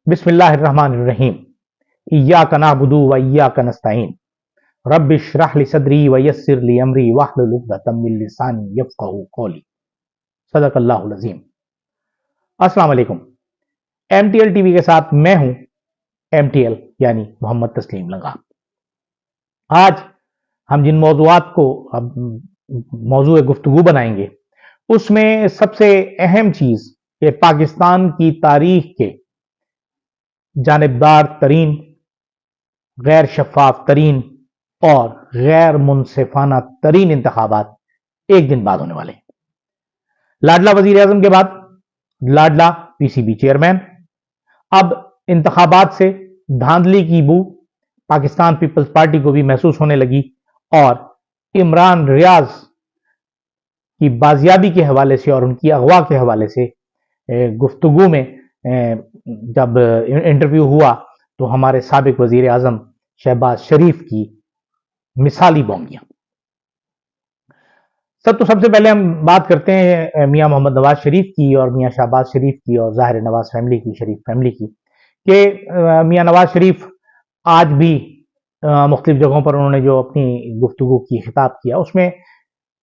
बिस्मिल्लाहिर्रहमानिर्रहीम। इय्याका नअबुदु व इय्याका नस्तईन। रब्बि इश्रह ली सदरी व यस्सिर ली अमरी वहलुल उक़दतम मिन लिसानी यफ़क़हू क़ौली। सदक़ल्लाहुल अज़ीम। अस्सलाम वालेकुम। एमटीएल टीवी के साथ मैं हूं एमटीएल यानी मोहम्मद तस्लीम लंगा। आज हम जिन मौज़ूआत को अब मौजूए गुफ्तगू बनाएंगे उसमें सबसे अहम चीज कि पाकिस्तान की तारीख के जानिबदार तरीन, गैर शफ़ाफ तरीन और गैर मुनसिफाना तरीन इंतखाबात एक दिन बाद होने वाले हैं। लाडला वजीर आजम के बाद लाडला पीसीबी चेयरमैन। अब इंतखाबात से धांधली की बू पाकिस्तान पीपल्स पार्टी को भी महसूस होने लगी और इमरान रियाज की बाजियाबी के हवाले से और उनकी अगवा के हवाले से गुफ्तगू में जब इंटरव्यू हुआ तो हमारे साबिक वजीर आजम शहबाज शरीफ की मिसाली बोंगियां। सबसे पहले हम बात करते हैं मियां मोहम्मद नवाज शरीफ की और मियां शहबाज शरीफ की और ज़ाहिर नवाज फैमिली की, शरीफ फैमिली की, कि मियां नवाज शरीफ आज भी मुख्तलिफ जगहों पर उन्होंने जो अपनी गुफ्तगू की, खिताब किया, उसमें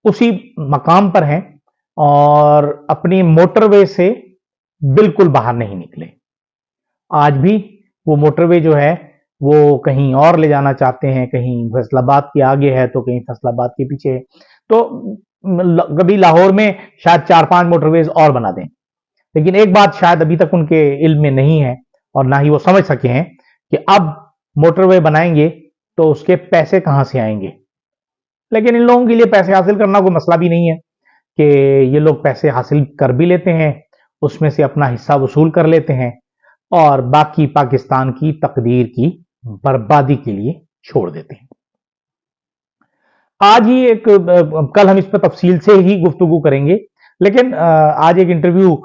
उसी मकाम पर हैं और अपनी मोटरवे से बिल्कुल बाहर नहीं निकले। आज भी वो मोटरवे जो है वो कहीं और ले जाना चाहते हैं, कहीं फैसलाबाद के आगे है तो कहीं फैसलाबाद के पीछे है। तो कभी लाहौर में शायद 4-5 मोटरवेज और बना दें, लेकिन एक बात शायद अभी तक उनके इल्म में नहीं है और ना ही वो समझ सके हैं कि अब मोटरवे बनाएंगे तो उसके पैसे कहां से आएंगे। लेकिन इन लोगों के लिए पैसे हासिल करना कोई मसला भी नहीं है कि ये लोग पैसे हासिल कर भी लेते हैं, उसमें से अपना हिस्सा वसूल कर लेते हैं और बाकी पाकिस्तान की तकदीर की बर्बादी के लिए छोड़ देते हैं। आज ही कल हम इस पर तफसील से ही गुफ्तगू करेंगे, लेकिन आज एक इंटरव्यू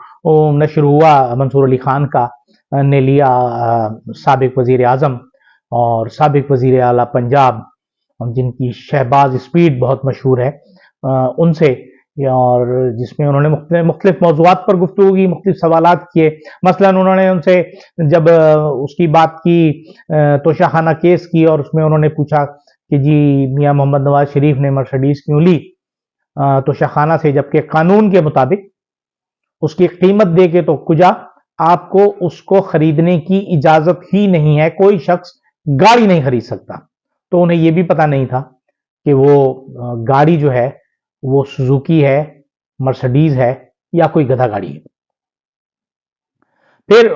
नशर हुआ मंसूर अली खान का, ने लिया साबिक वजीर आजम और साबिक वजीर आला पंजाब, जिनकी शहबाज स्पीड बहुत मशहूर है, उनसे, और जिसमें उन्होंने मुख्तलिफ मौज़ूआत पर गुफ्तगू की, मुख्तलिफ सवालात किए। मसलन उन्होंने उनसे जब उसकी बात की तोशाखाना केस की और उसमें उन्होंने पूछा कि जी मियां मोहम्मद नवाज शरीफ ने मर्सिडीज क्यों ली तोशाखाना से, जबकि कानून के मुताबिक उसकी कीमत दे के तो कुजा आपको उसको खरीदने की इजाजत ही नहीं है, कोई शख्स गाड़ी नहीं खरीद सकता। तो उन्हें यह भी पता नहीं था कि वो गाड़ी जो है वो सुजुकी है, मर्सिडीज है या कोई गधा गाड़ी है। फिर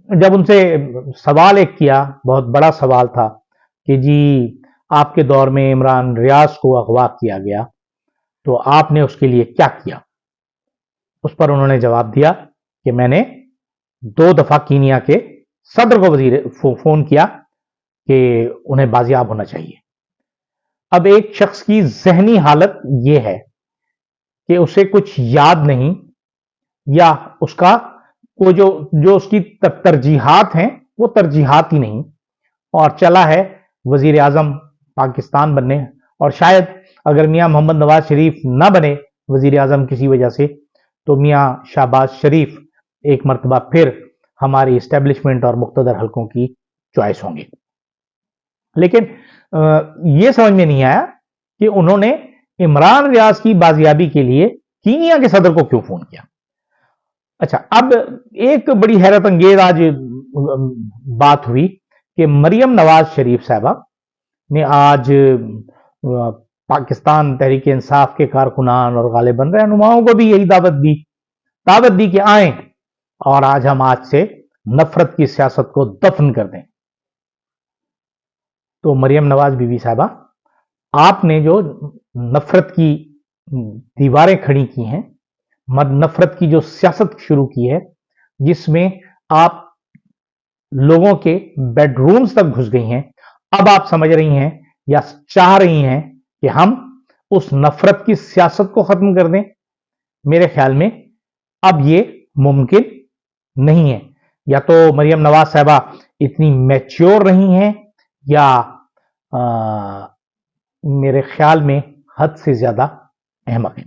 जब उनसे सवाल एक किया, बहुत बड़ा सवाल था कि जी आपके दौर में इमरान रियाज को अगवा किया गया तो आपने उसके लिए क्या किया, उस पर उन्होंने जवाब दिया कि मैंने 2 दफा कीनिया के सदर को फोन किया कि उन्हें बाजियाब होना चाहिए। अब एक शख्स की जहनी हालत यह है कि उसे कुछ याद नहीं, या उसका वो जो उसकी तरजीहात हैं वो तरजीहात ही नहीं, और चला है वजीर आजम पाकिस्तान बनने। और शायद अगर मियां मोहम्मद नवाज शरीफ ना बने वजीर आजम किसी वजह से, तो मियां शहबाज शरीफ एक मरतबा फिर हमारी इस्टेब्लिशमेंट और मुख्तदर हलकों की चॉइस होंगे। लेकिन यह समझ में नहीं आया कि उन्होंने इमरान रियाज की बाजियाबी के लिए कीनिया के सदर को क्यों फोन किया। अच्छा, अब एक बड़ी हैरत अंगेज आज बात हुई कि मरियम नवाज शरीफ साहबा ने आज पाकिस्तान तहरीक इंसाफ के कारकुनान और गालिबन रहनुमाओं को भी यही दावत दी कि आए और आज हम आज से नफरत की सियासत को दफन कर दें। तो मरियम नवाज बीबी साहबा, आपने जो नफरत की दीवारें खड़ी की हैं, नफरत की जो सियासत शुरू की है, जिसमें आप लोगों के बेडरूम्स तक घुस गई हैं, अब आप समझ रही हैं या चाह रही हैं कि हम उस नफरत की सियासत को खत्म कर दें। मेरे ख्याल में अब ये मुमकिन नहीं है। या तो मरियम नवाज साहबा इतनी मैच्योर नहीं है या मेरे ख्याल में हद से ज्यादा अहमक है।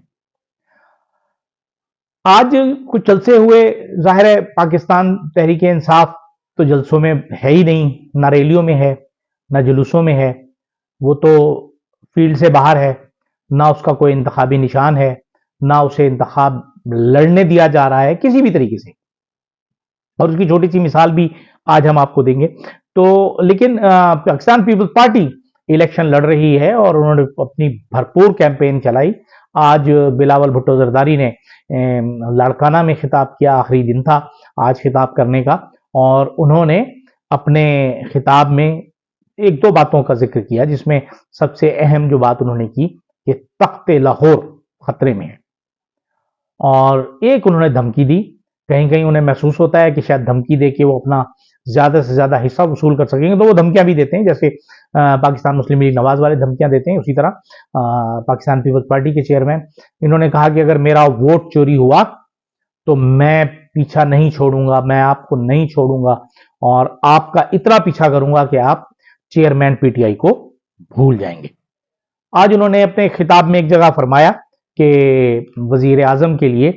आज कुछ चलते हुए जाहिर है पाकिस्तान तहरीक इंसाफ तो जलसों में है ही नहीं, ना रैलियों में है, ना जुलूसों में है, वो तो फील्ड से बाहर है, ना उसका कोई इंतखाबी निशान है, ना उसे इंतखाब लड़ने दिया जा रहा है किसी भी तरीके से। और उसकी छोटी सी मिसाल भी आज हम आपको देंगे। तो लेकिन पाकिस्तान पीपल्स पार्टी इलेक्शन लड़ रही है और उन्होंने अपनी भरपूर कैंपेन चलाई। आज बिलावल भुट्टो जरदारी ने लाड़काना में खिताब किया, आखिरी दिन था आज खिताब करने का, और उन्होंने अपने खिताब में एक दो बातों का जिक्र किया, जिसमें सबसे अहम जो बात उन्होंने की कि तख्त लाहौर खतरे में है। और एक उन्होंने धमकी दी, कहीं कहीं उन्हें महसूस होता है कि शायद धमकी दे के वो अपना ज्यादा से ज्यादा हिस्सा वसूल कर सकेंगे, तो वो धमकियां भी देते हैं, जैसे पाकिस्तान मुस्लिम लीग नवाज वाले धमकियां देते हैं। उसी तरह पाकिस्तान पीपल्स पार्टी के चेयरमैन, इन्होंने कहा कि अगर मेरा वोट चोरी हुआ तो मैं पीछा नहीं छोड़ूंगा, मैं आपको नहीं छोड़ूंगा और आपका इतना पीछा करूंगा कि आप चेयरमैन पीटीआई को भूल जाएंगे। आज उन्होंने अपने खिताब में एक जगह फरमाया कि वजीर आजम के लिए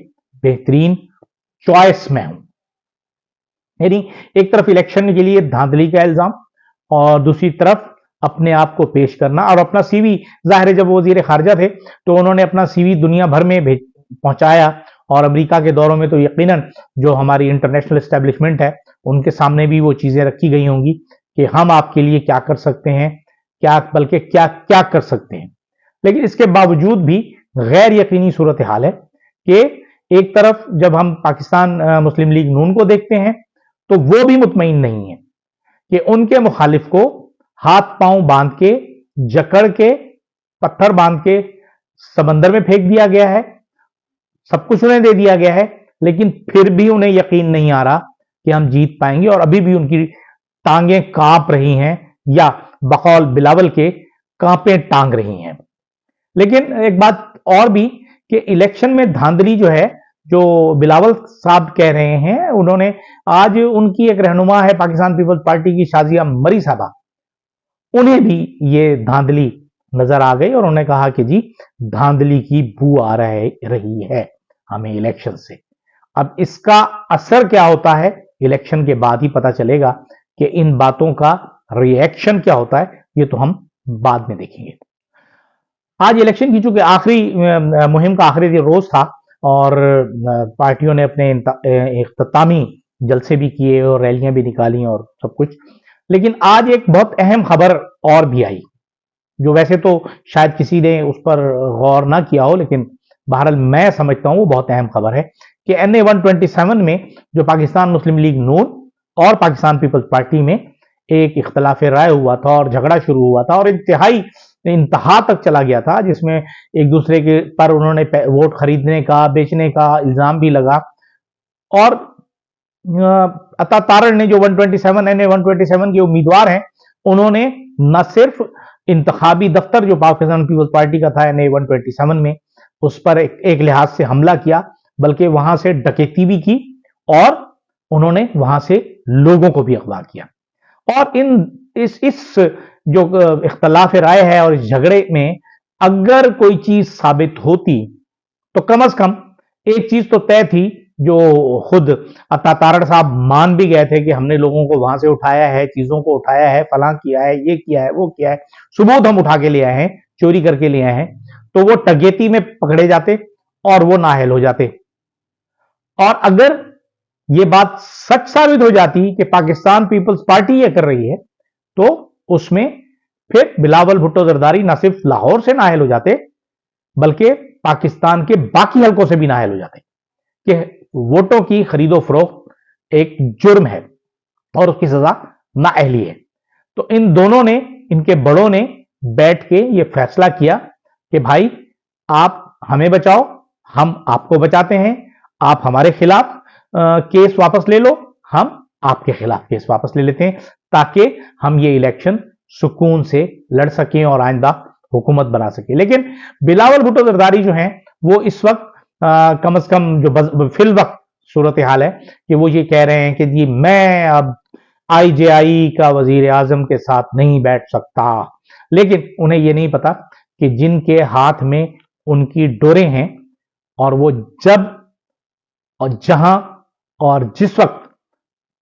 बेहतरीन चॉइस मैं हूं। यानी एक तरफ इलेक्शन के लिए धांधली का इल्जाम और दूसरी तरफ अपने आप को पेश करना और अपना सीवी, जाहिर है जब वो वजीर खारजा थे तो उन्होंने अपना सीवी दुनिया भर में पहुंचाया, और अमेरिका के दौरों में तो यकीनन जो हमारी इंटरनेशनल एस्टेब्लिशमेंट है उनके सामने भी वो चीजें रखी गई होंगी कि हम आपके लिए क्या कर सकते हैं, क्या बल्कि क्या क्या कर सकते हैं। लेकिन इसके बावजूद भी गैर यकीनी सूरत हाल है कि एक तरफ जब हम पाकिस्तान मुस्लिम लीग नून को देखते हैं तो वो भी मुतमईन नहीं है कि उनके मुखालिफ को हाथ पांव बांध के, जकड़ के, पत्थर बांध के समंदर में फेंक दिया गया है, सब कुछ उन्हें दे दिया गया है, लेकिन फिर भी उन्हें यकीन नहीं आ रहा कि हम जीत पाएंगे और अभी भी उनकी टांगें कांप रही हैं, या बकौल बिलावल के कांपे टांग रही हैं। लेकिन एक बात और भी कि इलेक्शन में धांधली जो है, जो बिलावल साहब कह रहे हैं, उन्होंने आज उनकी एक रहनुमा है पाकिस्तान पीपल्स पार्टी की शाजिया मरी साहबा, उन्हें भी ये धांधली नजर आ गई और उन्होंने कहा कि जी धांधली की बू आ रही है हमें इलेक्शन से। अब इसका असर क्या होता है इलेक्शन के बाद ही पता चलेगा कि इन बातों का रिएक्शन क्या होता है, ये तो हम बाद में देखेंगे। आज इलेक्शन की चूंकि आखिरी मुहिम का आखिरी रोज था और पार्टियों ने अपने इख्तितामी जलसे भी किए और रैलियां भी निकाली और सब कुछ, लेकिन आज एक बहुत अहम खबर और भी आई, जो वैसे तो शायद किसी ने उस पर गौर ना किया हो, लेकिन बहरहाल मैं समझता हूं वो बहुत अहम खबर है कि NA 127 में जो पाकिस्तान मुस्लिम लीग नून और पाकिस्तान पीपल्स पार्टी में एक इख्तलाफ राय हुआ था और झगड़ा शुरू हुआ था और इंतहा तक चला गया था, जिसमें एक दूसरे के पर उन्होंने वोट खरीदने का, बेचने का इल्जाम भी लगा। और अता तारड़ ने जो 127 NA 127 के उम्मीदवार हैं, उन्होंने न सिर्फ इंतखाबी दफ्तर जो पाकिस्तान पीपल्स पार्टी का था NA 127 में, उस पर एक लिहाज से हमला किया, बल्कि वहां से डकैती भी की और उन्होंने वहां से लोगों को भी अगवा किया। और इस जो इख्तलाफ राय है और इस झगड़े में अगर कोई चीज साबित होती तो कम से कम एक चीज तो तय थी, जो खुद अता तारड़ साहब मान भी गए थे कि हमने लोगों को वहां से उठाया है, चीजों को उठाया है, फलां किया है, ये किया है, वो किया है, सबूत हम उठा के ले आए हैं, चोरी करके ले आए हैं, तो वो टगेती में पकड़े जाते और वो नाअहल हो जाते। और अगर ये बात सच साबित हो जाती कि पाकिस्तान पीपल्स पार्टी ये कर रही है, तो उसमें फिर बिलावल भुट्टो जरदारी न सिर्फ लाहौर से नाअहल हो जाते, बल्कि पाकिस्तान के बाकी हलकों से भी नाअहल हो जाते कि वोटों की खरीदो फरोख्त एक जुर्म है और उसकी सजा नाअहली है। तो इन दोनों ने, इनके बड़ों ने बैठ के ये फैसला किया कि भाई आप हमें बचाओ, हम आपको बचाते हैं, आप हमारे खिलाफ केस वापस ले लो, हम आपके खिलाफ केस वापस ले लेते हैं, ताकि हम ये इलेक्शन सुकून से लड़ सकें और आइंदा हुकूमत बना सके। लेकिन बिलावल भुट्टो जरदारी जो हैं, वो इस वक्त कम से कम जो फिल वक्त सूरत हाल है कि वो ये कह रहे हैं कि जी मैं अब IJI का वजीर आजम के साथ नहीं बैठ सकता। लेकिन उन्हें ये नहीं पता कि जिनके हाथ में उनकी डोरें हैं और वो जब और जहां और जिस वक्त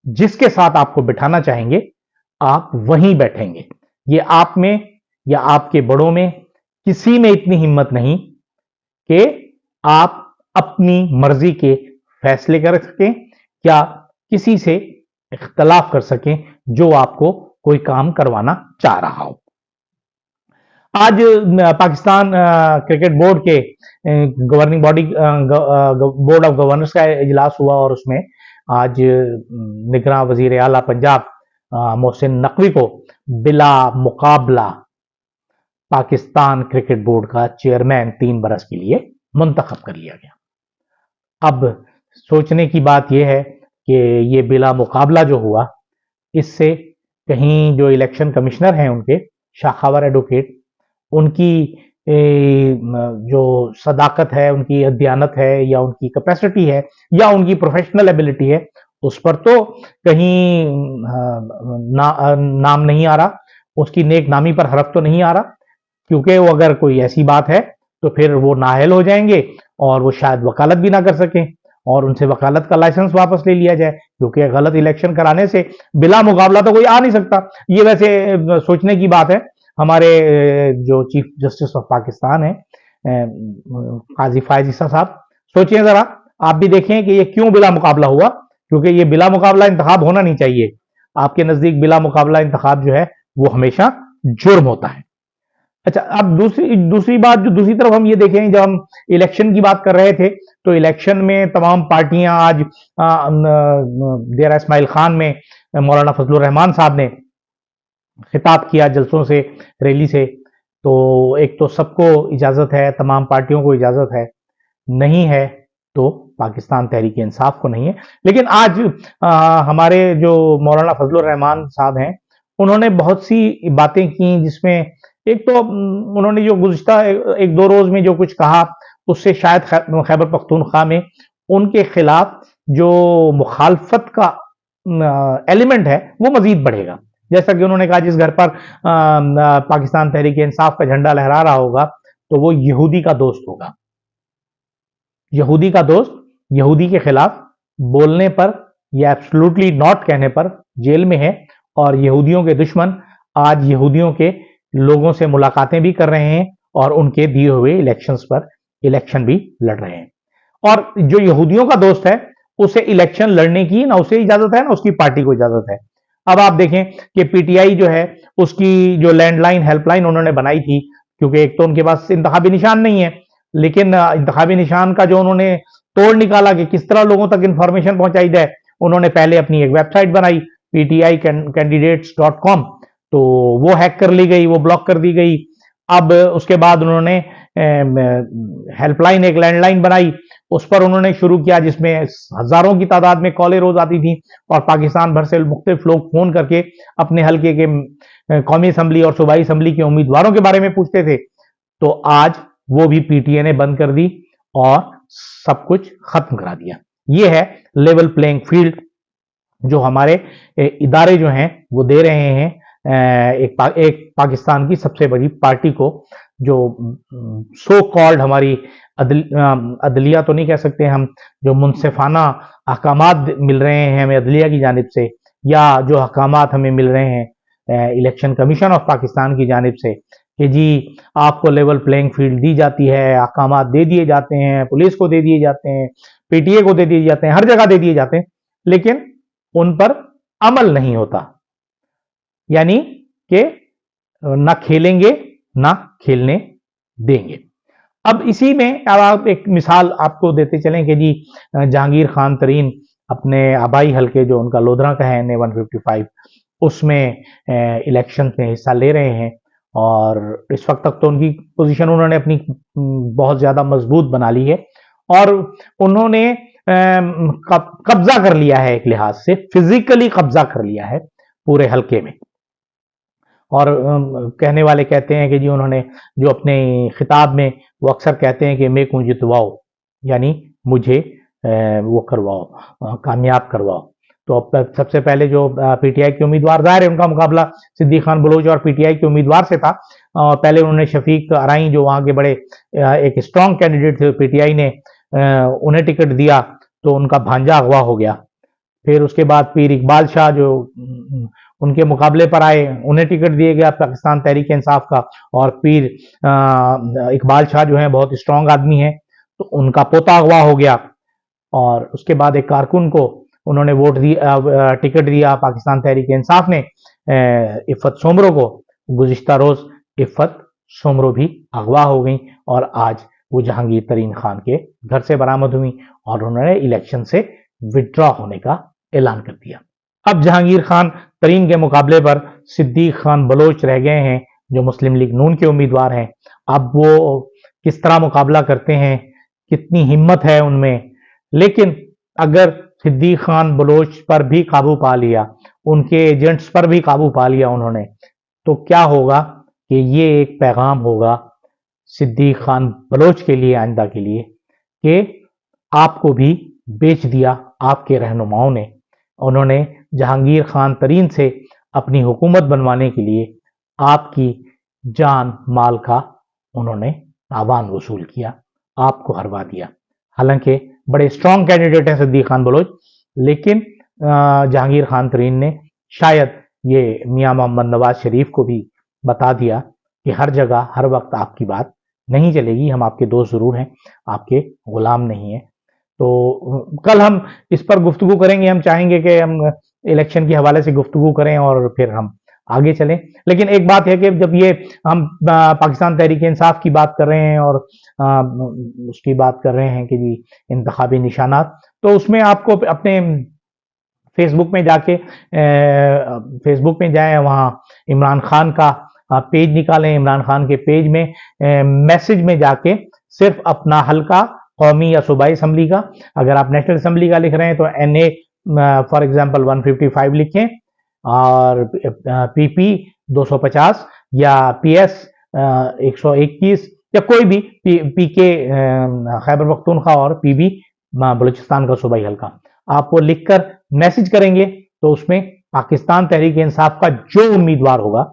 जिसके साथ आपको बिठाना चाहेंगे आप वहीं बैठेंगे। ये आप में या आपके बड़ों में किसी में इतनी हिम्मत नहीं कि आप अपनी मर्जी के फैसले कर सकें या किसी से इख्तलाफ कर सकें जो आपको कोई काम करवाना चाह रहा हो। आज पाकिस्तान क्रिकेट बोर्ड के governing body board of governors का इजलास हुआ और उसमें आज निगरां वजीर आला पंजाब मोहसिन नकवी को बिला मुकाबला पाकिस्तान क्रिकेट बोर्ड का चेयरमैन 3 बरस के लिए मुंतखब कर लिया गया। अब सोचने की बात यह है कि ये बिला मुकाबला जो हुआ, इससे कहीं जो इलेक्शन कमिश्नर हैं उनके शाखावर एडवोकेट, उनकी जो सदाकत है, उनकी अद्यानत है या उनकी कैपेसिटी है या उनकी प्रोफेशनल एबिलिटी है, उस पर तो कहीं नाम नहीं आ रहा, उसकी नेक नामी पर हरफ तो नहीं आ रहा, क्योंकि वो अगर कोई ऐसी बात है तो फिर वो नाअहल हो जाएंगे और वो शायद वकालत भी ना कर सकें और उनसे वकालत का लाइसेंस वापस ले लिया जाए, क्योंकि गलत इलेक्शन कराने से बिला मुकाबला तो कोई आ नहीं सकता। ये वैसे सोचने की बात है। हमारे जो चीफ जस्टिस ऑफ पाकिस्तान है काजी फायज ईसा साहब, सोचिए जरा, आप भी देखें कि ये क्यों बिला मुकाबला हुआ, क्योंकि ये बिला मुकाबला इंतखाब होना नहीं चाहिए। आपके नजदीक बिला मुकाबला इंतखाब जो है वो हमेशा जुर्म होता है। अच्छा, अब दूसरी बात, जो दूसरी तरफ हम ये देखें, जब हम इलेक्शन की बात कर रहे थे तो इलेक्शन में तमाम पार्टियां आज डेरा इस्माइल खान में मौलाना फजलुर रहमान साहब ने खिताब किया जलसों से, रैली से, तो एक तो सबको इजाजत है, तमाम पार्टियों को इजाजत है, नहीं है तो पाकिस्तान तहरीक इंसाफ को नहीं है। लेकिन आज हमारे जो मौलाना फजलुर रहमान साहब हैं, उन्होंने बहुत सी बातें की, जिसमें एक तो उन्होंने जो गुज़िश्ता 1-2 रोज में जो कुछ कहा, उससे शायद खैबर पख्तूनख्वा में उनके खिलाफ जो मुखालफत का एलिमेंट है वो मजीद बढ़ेगा। जैसा कि उन्होंने कहा, जिस घर पर पाकिस्तान तहरीक इंसाफ का झंडा लहरा रहा होगा तो वो यहूदी का दोस्त होगा। यहूदी का दोस्त यहूदी के खिलाफ बोलने पर या एब्सोल्युटली नॉट कहने पर जेल में है, और यहूदियों के दुश्मन आज यहूदियों के लोगों से मुलाकातें भी कर रहे हैं और उनके दिए हुए इलेक्शंस पर इलेक्शन भी लड़ रहे हैं। और जो यहूदियों का दोस्त है उसे इलेक्शन लड़ने की ना उसे इजाजत है ना उसकी पार्टी को इजाजत है। अब आप देखें कि पीटीआई जो है उसकी जो लैंडलाइन हेल्पलाइन उन्होंने बनाई थी, क्योंकि एक तो उनके पास इंतखाबी निशान नहीं है, लेकिन इंतखाबी निशान का जो उन्होंने तोड़ निकाला कि किस तरह लोगों तक इंफॉर्मेशन पहुंचाई जाए, उन्होंने पहले अपनी एक वेबसाइट बनाई pticandidates.com, तो वो हैक कर ली गई, वो ब्लॉक कर दी गई। अब उसके बाद उन्होंने हेल्पलाइन, एक लैंडलाइन बनाई, उस पर उन्होंने शुरू किया, जिसमें हजारों की तादाद में कॉलें रोज आती थी और पाकिस्तान भर से मुख्तलिफ लोग फोन करके अपने हल्के के कौमी असम्बली और सूबाई असम्बली के उम्मीदवारों के बारे में पूछते थे। तो आज वो भी पीटीए ने बंद कर दी और सब कुछ खत्म करा दिया। ये है लेवल प्लेइंग फील्ड जो हमारे इदारे जो हैं वो दे रहे हैं एक पाकिस्तान की सबसे बड़ी पार्टी को, जो सो कॉल्ड हमारी अदलिया तो नहीं कह सकते हम, जो मुनसिफाना अहकामात मिल रहे हैं हमें अदलिया की जानिब से, या जो अहकामात हमें मिल रहे हैं इलेक्शन कमीशन ऑफ पाकिस्तान की जानिब से कि जी आपको लेवल प्लेइंग फील्ड दी जाती है, अहकामात दे दिए जाते हैं, पुलिस को दे दिए जाते हैं, पीटीए को दे दिए जाते हैं, हर जगह दे दिए जाते हैं, लेकिन उन पर अमल नहीं होता, यानी कि ना खेलेंगे ना खेलने देंगे। अब इसी में अब आप एक मिसाल आपको देते चलें कि जी जहांगीर खान तरीन अपने आबाई हल्के जो उनका लोधरा का है ने 155, उसमें इलेक्शन में हिस्सा ले रहे हैं और इस वक्त तक तो उनकी पोजीशन उन्होंने अपनी बहुत ज्यादा मजबूत बना ली है और उन्होंने कब्जा कर लिया है, एक लिहाज से फिजिकली कब्जा कर लिया है पूरे हल्के में। और कहने वाले कहते हैं कि जी उन्होंने जो अपने खिताब में वो अक्सर कहते हैं कि मैं को जितवाओ, यानी मुझे वो करवाओ, कामयाब करवाओ। तो अब सबसे पहले जो पीटीआई के उम्मीदवार, जाहिर है उनका मुकाबला सिद्दीक खान बलोच और पीटीआई के उम्मीदवार से था। पहले उन्होंने शफीक अराई जो वहां के बड़े एक स्ट्रॉन्ग कैंडिडेट थे, पीटीआई ने उन्हें टिकट दिया तो उनका भांजा अगवा हो गया। फिर उसके बाद पीर इकबाल शाह जो उनके मुकाबले पर आए, उन्हें टिकट दिया गया पाकिस्तान तहरीक इंसाफ का, और पीर इकबाल शाह जो है बहुत स्ट्रांग आदमी है, तो उनका पोता अगवा हो गया। और उसके बाद एक कारकुन को उन्होंने वोट दिया, टिकट दिया पाकिस्तान तहरीक इंसाफ ने, इफ़्फ़त सोमरो को। गुज़िश्ता रोज इफ़्फ़त सोमरो भी अगवा हो गई और आज वो जहांगीर तरीन खान के घर से बरामद हुई और उन्होंने इलेक्शन से विड्रॉ होने का ऐलान कर दिया। अब जहांगीर खान तरीन के मुकाबले पर सिद्दीक खान बलोच रह गए हैं, जो मुस्लिम लीग नून के उम्मीदवार हैं। अब वो किस तरह मुकाबला करते हैं, कितनी हिम्मत है उनमें। लेकिन अगर सिद्दीक खान बलोच पर भी काबू पा लिया, उनके एजेंट्स पर भी काबू पा लिया उन्होंने, तो क्या होगा कि ये एक पैगाम होगा सिद्दीक खान बलोच के लिए, आइंदा के लिए, कि आपको भी बेच दिया आपके रहनुमाओं ने। उन्होंने जहांगीर खान तरीन से अपनी हुकूमत बनवाने के लिए आपकी जान माल का उन्होंने तावान वसूल किया, आपको हरवा दिया। हालांकि बड़े स्ट्रांग कैंडिडेट हैं सिद्दीक खान बलोच, लेकिन जहांगीर खान तरीन ने शायद ये मियां मोहम्मद नवाज शरीफ को भी बता दिया कि हर जगह हर वक्त आपकी बात नहीं चलेगी, हम आपके दोस्त जरूर हैं, आपके गुलाम नहीं हैं। तो कल हम इस पर गुफ्तगू करेंगे। हम चाहेंगे कि हम इलेक्शन के हवाले से गुफ्तगू करें और फिर हम आगे चलें। लेकिन एक बात है कि जब ये हम पाकिस्तान तहरीक इंसाफ की बात कर रहे हैं और उसकी बात कर रहे हैं कि जी इंतखाबी निशानात, तो उसमें आपको अपने फेसबुक में जाके फेसबुक में जाएं, वहाँ इमरान खान का पेज निकालें। इमरान खान के पेज में मैसेज में जाके सिर्फ अपना हल्का, कौमी या सूबाई असम्बली का, अगर आप नेशनल असम्बली का लिख रहे हैं तो NA फॉर एग्जांपल 155 लिखें, और PP 250 या PS 121 या कोई भी PK खैबर पख्तूनख्वा और PB बलूचिस्तान का सूबाई हल्का, आप वो लिखकर मैसेज करेंगे तो उसमें पाकिस्तान तहरीक इंसाफ का जो उम्मीदवार होगा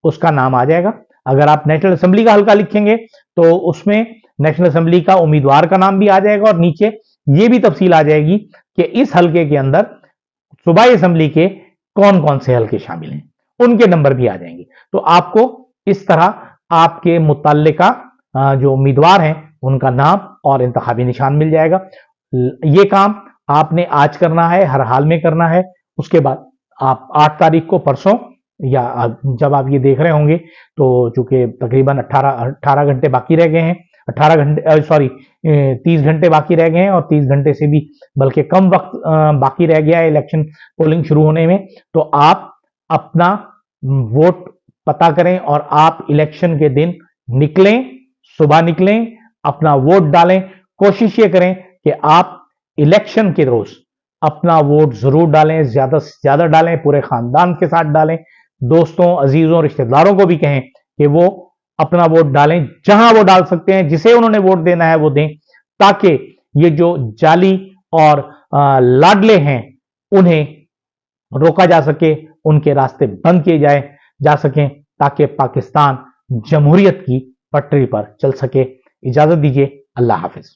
उसका नाम आ जाएगा। अगर आप नेशनल असम्बली का हल्का लिखेंगे तो उसमें नेशनल असम्बली का उम्मीदवार का नाम भी आ जाएगा और नीचे ये भी तफसील आ जाएगी कि इस हल्के के अंदर सूबाई असम्बली के कौन कौन से हल्के शामिल हैं, उनके नंबर भी आ जाएंगे। तो आपको इस तरह आपके मुतल्लिका जो उम्मीदवार हैं उनका नाम और इंतखाबी निशान मिल जाएगा। ये काम आपने आज करना है, हर हाल में करना है। उसके बाद आप 8 तारीख को, परसों, या जब आप ये देख रहे होंगे तो चूंकि तकरीबन 18 घंटे बाकी रह गए हैं, 30 घंटे बाकी रह गए हैं, और 30 घंटे से भी बल्कि कम वक्त बाकी रह गया है इलेक्शन पोलिंग शुरू होने में। तो आप अपना वोट पता करें और आप इलेक्शन के दिन निकलें, सुबह निकलें, अपना वोट डालें। कोशिश ये करें कि आप इलेक्शन के रोज अपना वोट जरूर डालें, ज्यादा से ज्यादा डालें, पूरे खानदान के साथ डालें। दोस्तों, अजीजों, रिश्तेदारों को भी कहें कि वो अपना वोट डालें, जहां वो डाल सकते हैं, जिसे उन्होंने वोट देना है वो दें, ताकि ये जो जाली और लाडले हैं उन्हें रोका जा सके, उनके रास्ते बंद किए जा सकें, ताकि पाकिस्तान जमहूरियत की पटरी पर चल सके। इजाजत दीजिए, अल्लाह हाफिज।